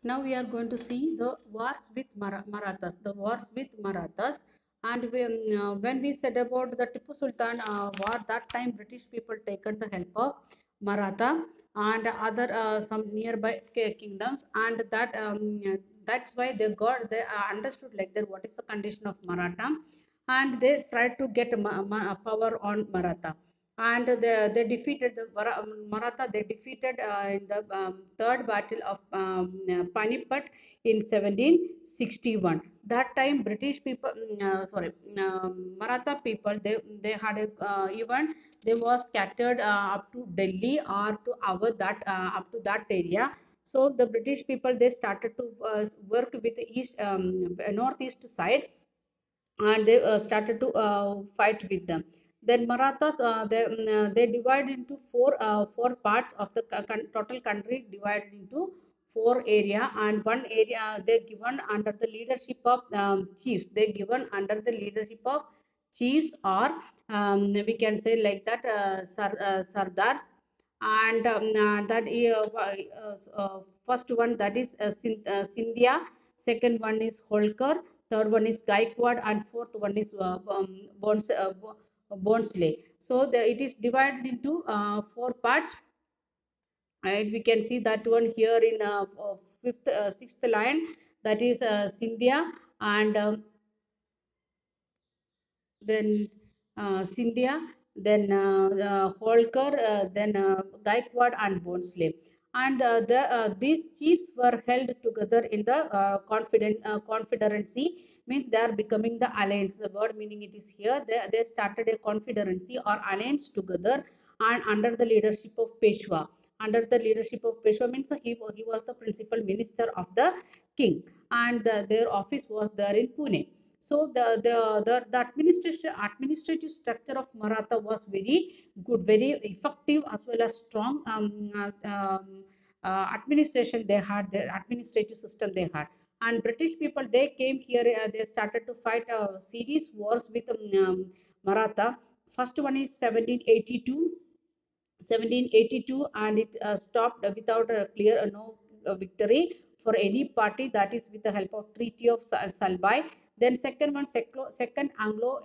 Now we are going to see the wars with Marathas. The wars with Marathas. And when we said about the Tipu Sultan war, that time British people taken the help of Maratha and other some nearby kingdoms, and that's why they understood like that what is the condition of Maratha, and they tried to get power on Maratha, and they defeated the Maratha. They defeated in the third battle of Panipat in 1761. That time British people, Maratha people, they had a even they was scattered up to Delhi or to our that up to that area. So the British people, they started to work with the northeast side, and they started to fight with them. Then Marathas, they divided into four parts of the total country, divided into four area, and one area they given under the leadership of chiefs. They given under the leadership of chiefs, or we can say like that sardars. And that first one, that is Sindhya. Second one is Holkar. Third one is Gaikwad, and fourth one is Bonsley. So it is divided into four parts, and we can see that one here in sixth line, that is Sindhya, and then Sindhya, then Holkar, then Gaikwad and Bonsley. And these chiefs were held together in the confederacy, means they are becoming the alliance. The word meaning it is here. They started a confederacy or alliance together, and under the leadership of Peshwa. Under the leadership of Peshwa means he was the principal minister of the king, and their office was there in Pune. So the administrative structure of Maratha was very good, very effective, as well as strong administration they had, their administrative system they had. And British people, they came here, they started to fight a series wars with Maratha. First one is 1782, and it stopped without a clear no victory for any party, that is with the help of Treaty of Salbai. Then second one, second Anglo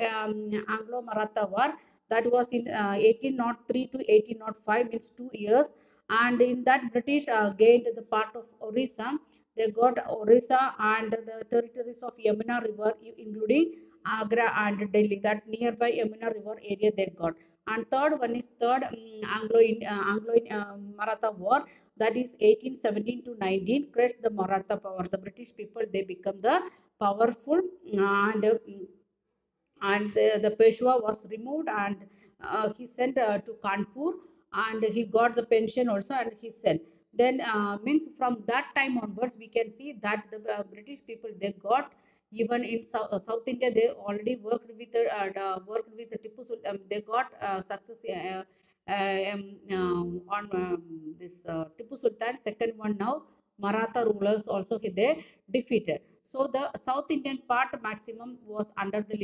Maratha war, that was in 1803 to 1805, means 2 years. And in that British gained the part of Orissa. They got Orissa and the territories of Yamuna River, including Agra and Delhi, that nearby Yamuna River area they got. And third one is third Anglo Maratha war, that is 1817 to 19, crushed the Maratha power. The British people, they become the powerful, and the Peshwa was removed, and he sent to Kanpur, and he got the pension also, and he sent. Then means from that time onwards, we can see that the British people, they got, even in South India, they already worked with the Tipu Sultan. They got success on this Tipu Sultan. Second one, now Maratha rulers also they defeated. So the South Indian part maximum was under the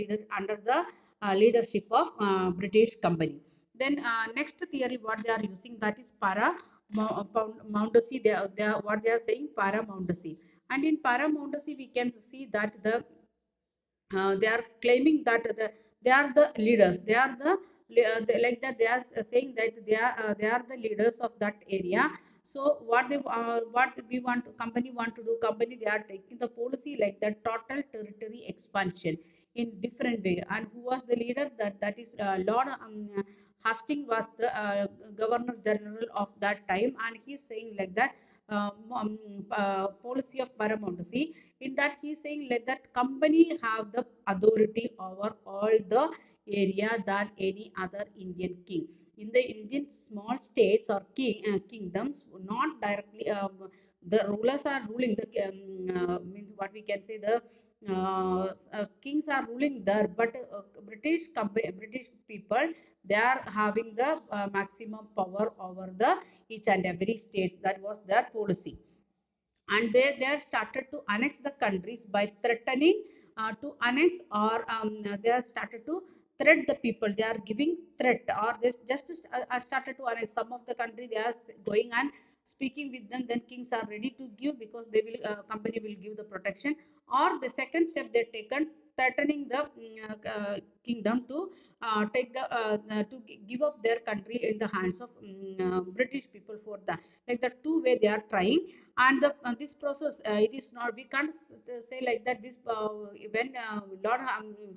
leadership of British company. Then next theory what they are using, that is Paramountcy. What they are saying, Paramountcy. And in Paramountcy we can see that they are claiming that they are the leaders. They are like that they are saying that they are the leaders of that area. So what we want, company want to do, company they are taking the policy like the total territory expansion in different way. And who was the leader? That is Lord Hastings was the governor general of that time, and he's saying like that policy of Paramountcy. In that he is saying like that company have the authority over all the area than any other Indian king. In the Indian small states or kingdoms, not directly the rulers are ruling the means what we can say, the kings are ruling there, but British people, they are having the maximum power over the each and every states. That was their policy. And they are started to annex the countries by threatening to annex, or they are started to threat the people. They are giving threat, or they just started to annex some of the country. They are going and speaking with them, then kings are ready to give, because they will company will give the protection. Or the second step they taken, threatening the kingdom to give up their country in the hands of British people. For that, like the two way they are trying. And this process, it is not, we can't say like that this when Lord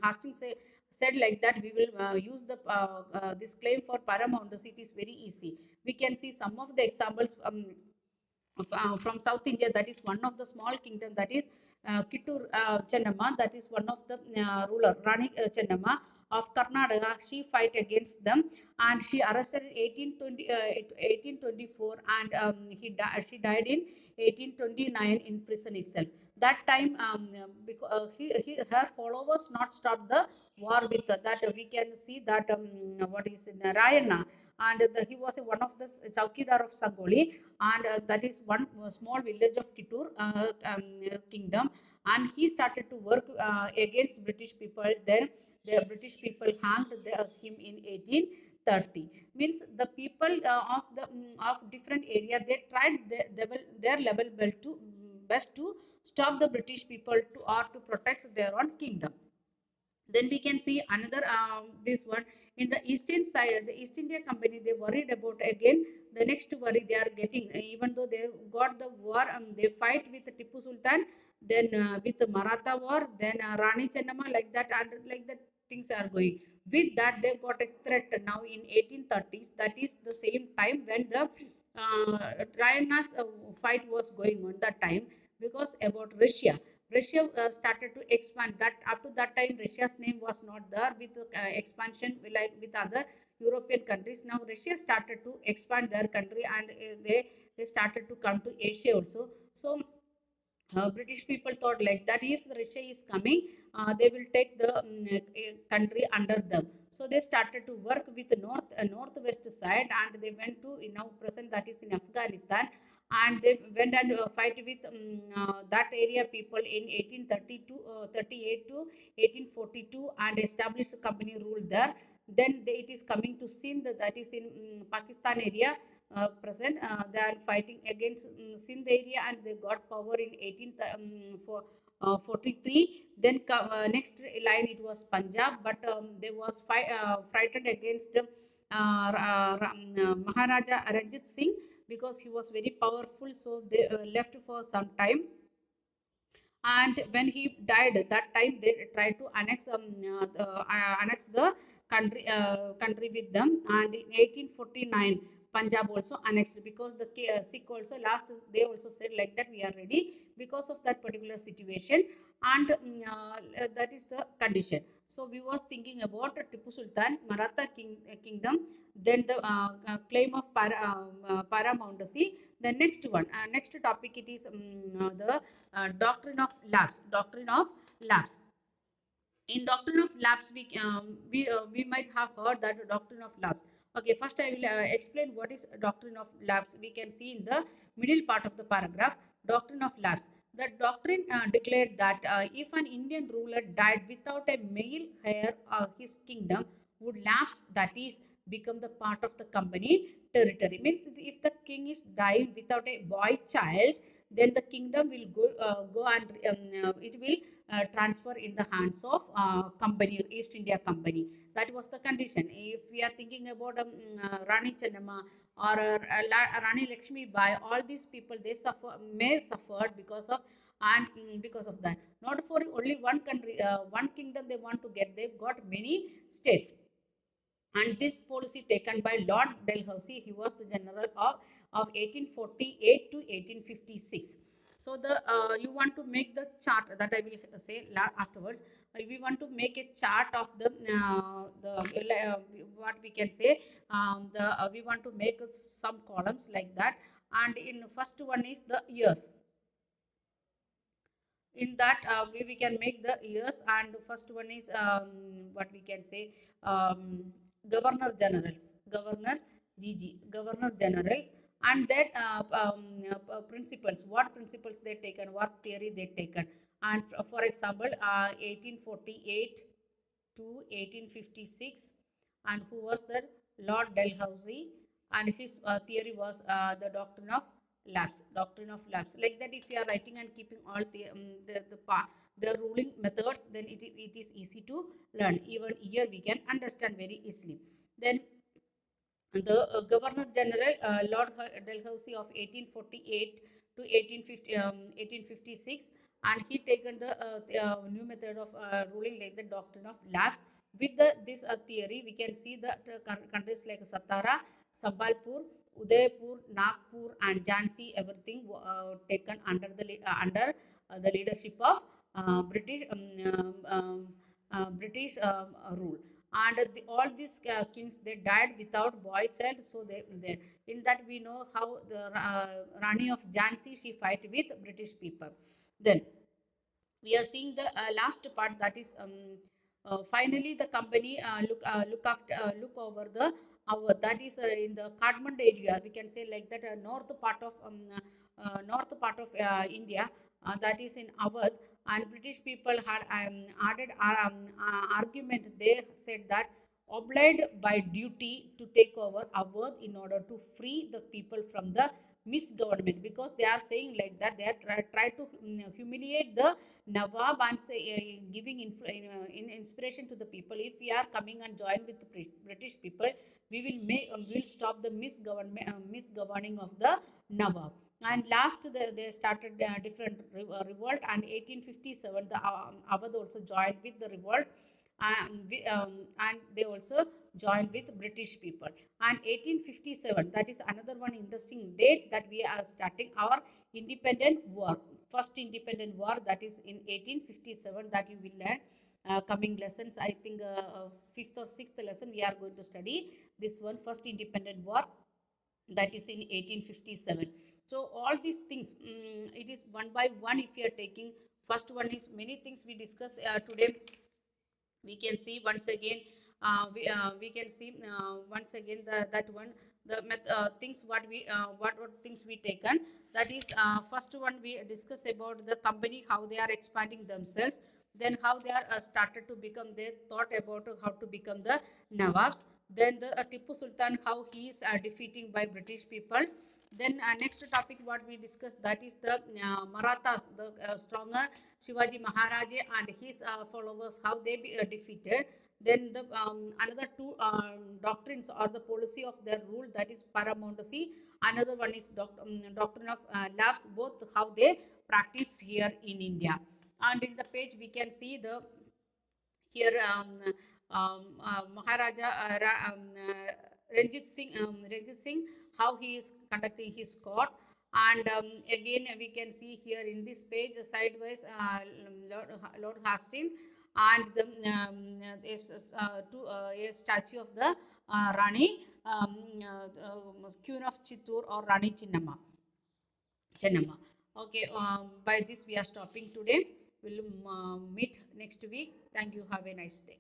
Hastings said like that, we will use the this claim for paramount, it is very easy. We can see some of the examples from South India. That is one of the small kingdom, that is Kittur Chennamma, that is one of the ruler, Rani Chennamma of Karnataka. She fight against them, and she arrested in 1824, and she died in 1829 in prison itself. That time, because her followers not stopped the war with that. We can see that what is in Rayana, and he was one of the Chaukidar of Sangoli, and that is one small village of Kittur kingdom. And he started to work against British people. Then the British people hanged him in 1830. Means the people of the of different area, they tried their level best to stop the British people to or to protect their own kingdom. Then we can see another this one in the eastern side, the East India Company, they worried about again the next worry they are getting, even though they got the war, they fight with Tipu Sultan, then with the Maratha war, then Rani Chennamma, like that, and like that things are going. With that, they got a threat now in 1830s. That is the same time when the Rayana's fight was going on that time, because about Russia. Russia started to expand. That up to that time, Russia's name was not there. With expansion, like with other European countries, now Russia started to expand their country, and they started to come to Asia also. So British people thought like that, if Russia is coming, they will take the country under them. So they started to work with northwest side, and they went to now present, that is in Afghanistan, and they went and fight with that area people in 1832 38 to 1842, and established a company rule there. Then it is coming to Sindh, that is in Pakistan area present. They are fighting against Sindh area, and they got power in 1843. Then next line it was Punjab, but they was frightened against Maharaja Ranjit Singh, because he was very powerful. So they left for some time, and when he died, that time they tried to annex the country with them. And in 1849, Punjab also annexed, because the Sikh also last, they also said like that, we are ready, because of that particular situation. And that is the condition. So we was thinking about Tipu Sultan, Maratha kingdom, then the claim of paramountcy. The next one, next topic, it is the doctrine of lapse. Doctrine of lapse. In doctrine of lapse, we might have heard that doctrine of lapse. Okay, first I will explain what is doctrine of lapse. We can see in the middle part of the paragraph, doctrine of lapse. The doctrine declared that if an Indian ruler died without a male heir, his kingdom would lapse, that is, become the part of the company territory. Means if the king is dying without a boy child, then the kingdom will go and it will transfer in the hands of company, East India Company. That was the condition. If we are thinking about Rani Chennamma or Rani Lakshmi Bai, all these people, they may suffered because of, and because of that. Not for only one country, one kingdom they want to get, they got many states. And this policy taken by Lord Dalhousie, he was the general of 1848 to 1856. So the you want to make the chart, that I will say afterwards. We want to make a chart of what we can say, we want to make some columns like that. And in first one is the years. In that we can make the years, and first one is what we can say, governor generals, governor generals. And that principles, what principles they taken, what theory they taken. And for example 1848 to 1856, and who was the Lord Dalhousie, and his theory was the doctrine of lapse, doctrine of lapse. Like that, if you are writing and keeping all the ruling methods, then it is easy to learn. Even here we can understand very easily. Then the Governor General Lord Dalhousie of 1848 to 1856, and he taken the new method of ruling, like the doctrine of lapse. With this theory, we can see that countries like Satara, Sambalpur, Udaipur, Nagpur, and Jhansi, everything taken under the leadership of British rule. And all these kings, they died without boy child. So they in that we know how the Rani of Jhansi, she fight with British people. Then we are seeing the last part, that is finally the company look over the that is in the Kathmandu area, we can say like that, north part of India, that is in Awadh. And British people had added argument. They said that obliged by duty to take over Awadh in order to free the people from the misgovernment, because they are saying like that they are try to humiliate the Nawab and say, giving inspiration to the people. If we are coming and join with the British people, we will stop the misgoverning of the Nawab. And last, they started different revolt, and 1857 the Awadh also joined with the revolt. And they also joined with British people. And 1857, that is another one interesting date, that we are starting our independent war. First independent war, that is in 1857, that you will learn coming lessons. I think fifth or sixth lesson we are going to study this one, first independent war, that is in 1857. So all these things, it is one by one. If you are taking, first one is many things we discuss today. We can see once again, we can see once again that one, the things what things we taken. That is first one, we discuss about the company, how they are expanding themselves. Then how they are started to become, they thought about how to become the Nawabs. Then the Tipu Sultan, how he is defeating by British people. Then next topic what we discussed, that is the Marathas, the stronger Shivaji Maharaj and his followers, how they be defeated. Then the another two doctrines or the policy of their rule, that is Paramountcy. Another one is doctrine of lapse, both how they practiced here in India. And in the page we can see the here Maharaja Ranjit Singh, how he is conducting his court. And again we can see here in this page sideways Lord Hastings, and the a statue of the Rani, Queen of Chittoor, or Rani Chennamma. Okay, by this we are stopping today. We'll meet next week. Thank you. Have a nice day.